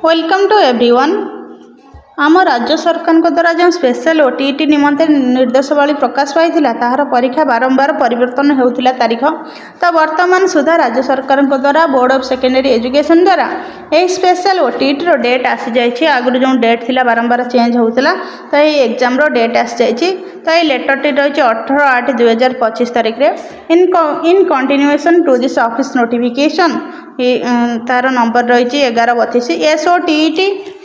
Welcome to everyone. आम राज्य सरकार द्वारा जो स्पेशल ओटीईटी निमंते निर्देशावली प्रकाश पाई ताहार परीक्षा बारंबार परिवर्तन होता तारीख। तो वर्तमान सुधा राज्य सरकार द्वारा बोर्ड ऑफ सेकेंडरी एजुकेशन द्वारा यही स्पेशल ओटीईटी डेट आसी जाइए। आगुरी जो डेट थिला बारंबार चेंज होता तो ये एग्जाम डेट आसी जाइए। तो ये लेटरटी रही 18/8/2025 तारीख रे in continuation to this office notification तार नंबर रही 1132 SOTET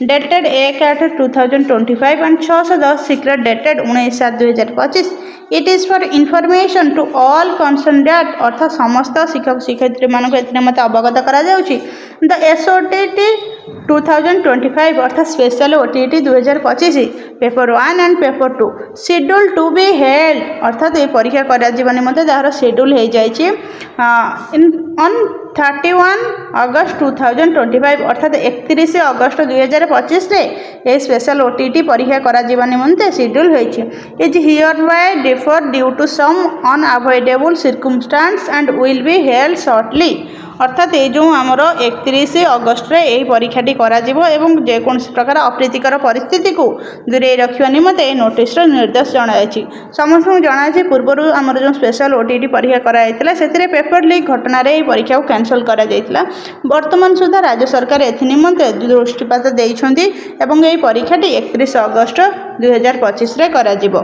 dated 1/8/2025 and 610 secret dated 19/7/2025। It is for information to all concern date अर्थात समस्त शिक्षक शिक्षयित्री मानक मत अवगत करा जाउछि। द SOTET 2025 अर्थात special OTET 2025 paper 1 and paper 2 schedule to be held अर्थात ये परीक्षा करा जीवन निमंते तार शेड्यूल हो जाइए ऑन 31 अगस्त 2025 अर्थात 31 अगस्त 2025 रे ये स्पेशल OTET परीक्षा करा जीवन निमंते शेड्यूल होइछि। Is hereby defer due to some unavoidable circumstance and will be held shortly अर्थात ये जो आमर 31 अगस्त रे यही परीक्षाटी करा जिवो एवं जेकोसी प्रकार अप्रीतिकर परिस्थिति को दूरे रखा निमंते नोटिस निर्देश जनाई समस्त जनाई। पूर्व आमर जो स्पेशल OTET परीक्षा कराइला से पेपर लीक घटना रे परीक्षा को कैंसल करा जाइतिला। वर्तमान सुधा राज्य सरकार एथि निमंते दृष्टिपात देइछन्ती एवं यही परीक्षाटी 31 अगस्त 2025 रे करा जिवो।